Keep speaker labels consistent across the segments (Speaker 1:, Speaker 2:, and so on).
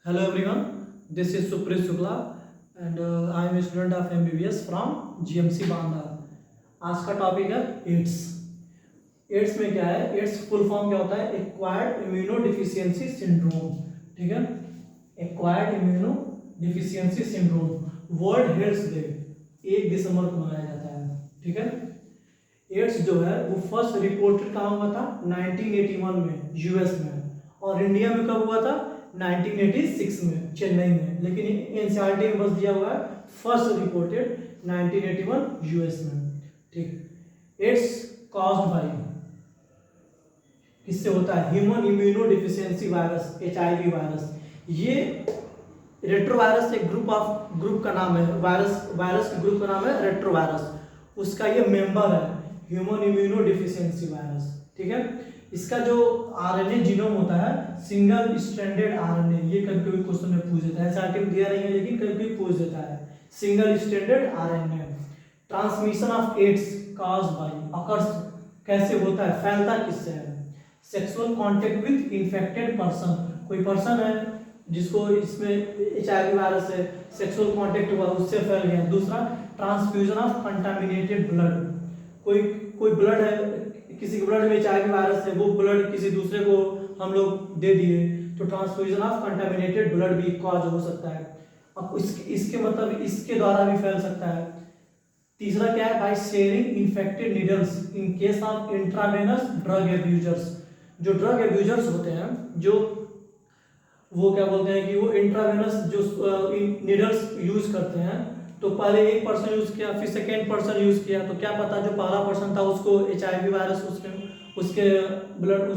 Speaker 1: Hello everyone, this is Supreet Shukla and I am a student of MBBS from GMC Banda. आज का topic है ads. Ads में क्या है, एड्स फुल फॉर्म क्या होता है, एक्वायर्ड इम्यूनो डिफिशियंसी सिंड्रोम। ठीक है, acquired immuno deficiency syndrome. World heads day 1 दिसंबर को मनाया जाता है। ठीक है, एड्स जो है वो फर्स्ट रिपोर्टेड कहाँ हुआ था, 1981 में यूएस में, और इंडिया में कब हुआ था, 1986 में चेन्नई में। लेकिन एनसीईआरटी में बस दिया हुआ है फर्स्ट रिपोर्टेड 1981 यूएस में। ठीक, एड्स कॉज्ड बाय, किससे होता है, human immuno deficiency virus, HIV virus. ये रेट्रोवायरस एक ग्रुप का नाम है, वायरस के ग्रुप का नाम है रेट्रोवायरस। उसका ये मेंबर है ह्यूमन इम्यूनो डिफिशियंसी वायरस। ठीक है, इसका जो आरएनए जीनोम होता है सिंगल स्ट्रैंडेड आरएनए, ये कभी कभी क्वेश्चन में पूछ देता है, एसआरटी में दिया नहीं है लेकिन कभी कभी पूछ देता है। Single stranded RNA. Transmission of AIDS caused by, occurs कैसे होता है, फैलता किससे है, sexual contact with infected person. कोई पर्सन है जिसको इसमें एचआईवी वायरस है, सेक्सुअल कांटेक्ट हुआ, उससे फैल गया। दूसरा, ट्रांसफ्यूजन ऑफ कंटामिनेटेड ब्लड। कोई ब्लड है, किसी के ब्लड में एचआईवी वायरस है, वो ब्लड किसी दूसरे को हम लोग दे दिए, तो ट्रांसफ्यूजन ऑफ कंटामिनेटेड ब्लड भी कॉज हो सकता है। अब इसके मतलब इसके द्वारा भी फैल सकता है। तीसरा क्या है, by sharing infected needles in case of intravenous drug abusers. जो ड्रग एब्यूजर्स होते हैं, जो वो क्या बोलते हैं कि वो इंट्रावेनस जो नीडल्स यूज करते हैं, तो पहले एक पर्सन यूज किया, फिर सेकेंड पर्सन यूज किया, तो क्या पता जो पहला पर्सन था उसको एचआईवी वायरस उसके ब्लड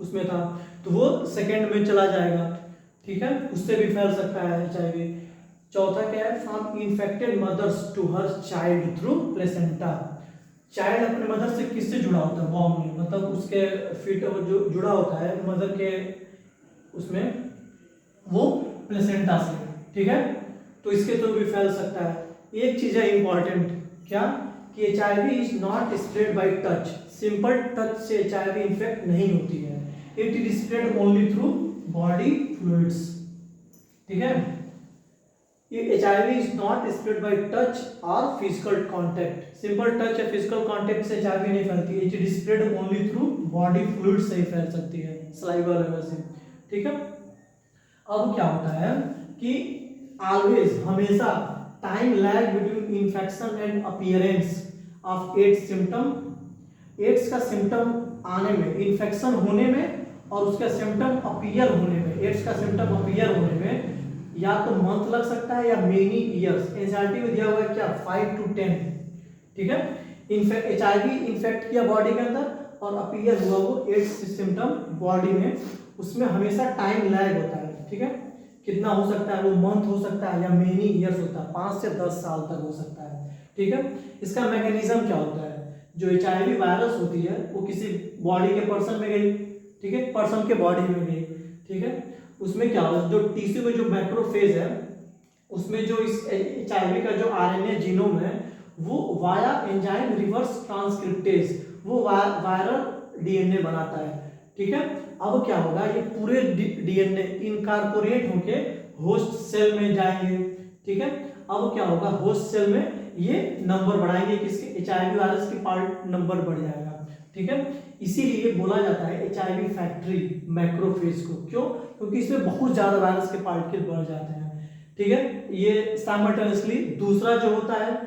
Speaker 1: उसमें था, तो वो सेकेंड में चला जाएगा। ठीक है, उससे भी फैल सकता है एचआईवी। चौथा क्या है, from infected mothers to her child through placenta. Child अपने मदर से किससे जुड़ा होता है, वॉम में, मतलब उसके फीट जो जुड़ा होता है मदर के उसमें, वो प्लेसेंटा से। ठीक है, तो इसके थ्रू भी फैल सकता है। एक चीज है इंपॉर्टेंट, क्या कि HIV is not spread by touch. Simple touch से एचआईवी इन्फेक्ट नहीं होती है, it is spread only through body fluids. ठीक है, ये HIV is not spread by touch और फिजिकल कांटेक्ट। सिंपल टच या फिजिकल कांटेक्ट से एचआईवी नहीं फैलती, it is spread only through body fluid से ही फैल सकती है, सलाइवा लेवल से। ठीक है, अब क्या होता है कि ऑलवेज, हमेशा, time lag between infection and appearance of AIDS symptom. AIDS का सिम्टम आने में, इन्फेक्शन होने में, और उसका सिम्टम अपीयर होने में, एड्स का सिम्टम अपीयर होने में या तो मंथ लग सकता है या मेनी ईयर्स। एनसीईआरटी में दिया हुआ है क्या, 5 to 10। ठीक है, एचआईवी इन्फेक्ट किया बॉडी के अंदर और अपीयर हुआ वो एड्स सिम्टम बॉडी में, उसमें हमेशा टाइम लैग होता है। ठीक है, कितना हो सकता है, वो मंथ हो सकता है या मेनी ईयर्स होता है, 5 से 10 साल तक हो सकता है। ठीक है, इसका मैकेनिज्म क्या होता है, जो एचआईवी वायरस होती है वो किसी बॉडी के पर्सन में गई, ठीक है, पर्सन के बॉडी में गई। ठीक है, उसमें क्या होता है, जो टिश्यू में जो मैक्रोफेज है, उसमें जो इस एचआईवी का जो आरएनए जीनोम है, वो वाया एंजाइम रिवर्स ट्रांसक्रिप्टेज, वो वायरल डीएनए बनाता है। ठीक है, अब क्या होगा, ये पूरे डीएनए इनकॉर्पोरेट होके होस्ट सेल में जाएंगे। ठीक है, अब क्या होगा, होस्ट सेल में ये नंबर बढ़ाएंगे, किसके, एचआईवी वायरस के पार्ट नंबर बढ़ जाएगा। ठीक है, इसीलिए बोला जाता है एचआईवी फैक्ट्री मैक्रोफेज को। क्यों, क्योंकि इसमें बहुत ज्यादा वायरस के पार्टिकल बढ़ जाते हैं। ठीक है, ये साइमल्टेनियसली। दूसरा जो होता है,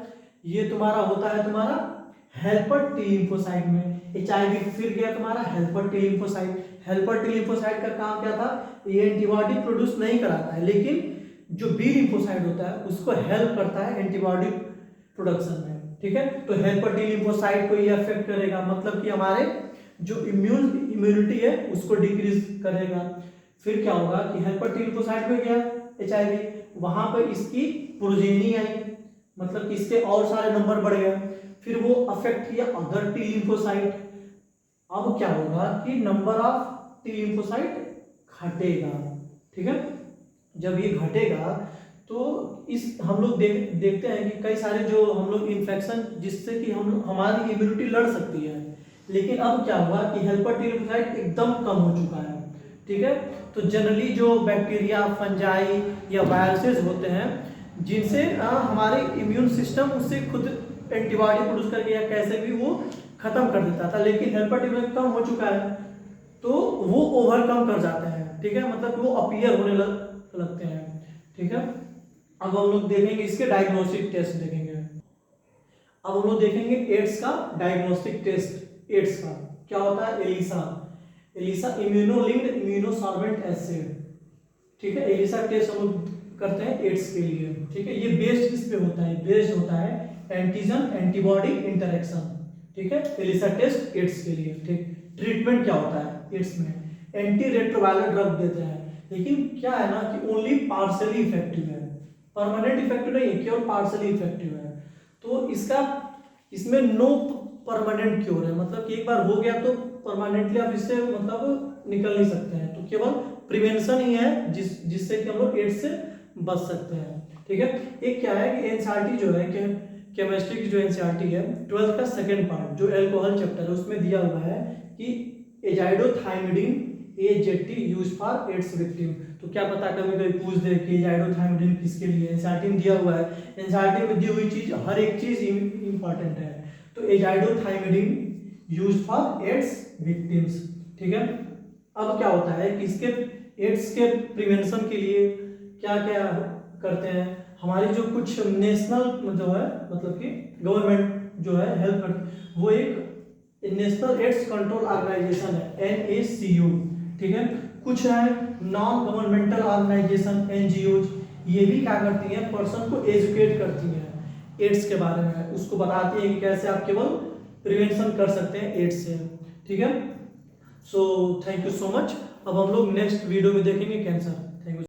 Speaker 1: ये तुम्हारा होता है तुम्हारा हेल्पर टी लिम्फोसाइट में। एचआईवी फिर गया तुम्हारा helper T lymphocyte. Helper T lymphocyte का काम क्या था, ये एंटीबॉडी प्रोड्यूस नहीं कराता है, लेकिन जो बी लिम्फोसाइट होता है उसको हेल्प करता है एंटीबॉडी प्रोडक्शन में। ठीक है, तो हेल्पर टी लिम्फोसाइट को ये अफेक्ट करेगा, मतलब कि हमारे जो इम्यूनिटी है उसको डिक्रीज करेगा। फिर क्या होगा कि हेल्पर टी लिम्फोसाइट में गया एचआईवी, वहां पर इसकी प्रोजेनी आई, मतलब कि इसके और सारे नंबर बढ़ गए, फिर वो अफेक्ट किया अदर टी लिम्फोसाइट। अब क्या होगा कि नंबर ऑफ टी लिम्फोसाइट घटेगा। ठीक है, जब ये घटेगा तो इस हम लोग देखते हैं कि कई सारे जो हम लोग इन्फेक्शन जिससे कि हमारी इम्यूनिटी लड़ सकती है, लेकिन अब क्या हुआ कि हेल्पर टी लिम्फोसाइट एकदम कम हो चुका है। ठीक है। तो जनरली जो बैक्टीरिया, फंजाई या वायरसेस होते हैं जिनसे हमारे इम्यून सिस्टम उससे खुद एंटीबॉडी प्रोड्यूस करके या कैसे भी वो खत्म कर देता था, लेकिन हेल्पर टी कम हो चुका है तो वो ओवरकम कर जाते हैं, ठीक है, मतलब वो अपीयर होने लगते हैं, ठीक है। अब हम लोग देखेंगे इसके डायग्नोस्टिक टेस्ट देखेंगे। अब हम लोग देखेंगे एड्स का डायग्नोस्टिक टेस्ट। एड्स का क्या होता है? एलिसा। एलिसा इम्यूनोलिंक्ड इम्यूनोसॉर्बेंट एसिड, ठीक है। एलिसा टेस्ट हम लोग करते हैं एड्स के लिए, ठीक है। ये बेस्ड किस पे होता है? बेस्ड होता है एंटीजन एंटीबॉडी इंटरेक्शन, ठीक है। एलिसा टेस्ट एड्स के लिए, ठीक। ट्रीटमेंट क्या होता है एड्स में? एंटी रेट्रोवायरल ड्रग देते हैं, लेकिन क्या है ना कि ओनली पार्शियली इफेक्टिव है, परमानेंट इफेक्टिव नहीं है, केवल पार्शियली इफेक्टिव है। तो इसमें नो परमानेंट क्योर है, मतलब कि एक बार हो गया तो परमानेंटली आप इससे मतलब निकल नहीं सकते हैं, तो केवल प्रिवेंशन ही है जिससे कि हम लोग एड्स से बच सकते हैं, ठीक है। एक क्या है कि एनसीईआरटी जो है कि केमिस्ट्री की जो एनसीईआरटी है 12th का सेकंड पार्ट जो अल्कोहल चैप्टर है उसमें दिया हुआ है कि azidothymidine AZT use for AIDS victim. तो क्या पता कभी कोई पूछ दे कि एजाइडोथाइमिडीन किसके लिए? एनसीईआरटी में दिया हुआ है, एनसीईआरटी में दी हुई चीज हर एक चीज इंपॉर्टेंट है। तो एजाइडोथाइमिडीन यूज फॉर एड्स विक्टिम्स, ठीक है। अब क्या होता है कि इसके एड्स के प्रिवेंशन के लिए क्या क्या करते हैं? हमारी जो कुछ नेशनल जो है मतलब कि गवर्नमेंट जो है हेल्प करती, वो एक नेशनल एड्स कंट्रोल ऑर्गेनाइजेशन है NACO, ठीक है। कुछ है नॉन गवर्नमेंटल ऑर्गेनाइजेशन NGOs, ये भी क्या करती हैं? पर्सन को एजुकेट करती हैं एड्स के बारे में, उसको बताती हैं कि कैसे आप केवल प्रिवेंशन कर सकते हैं एड्स से, ठीक है। So thank you so much. अब हम लोग नेक्स्ट वीडियो में देखेंगे कैंसर।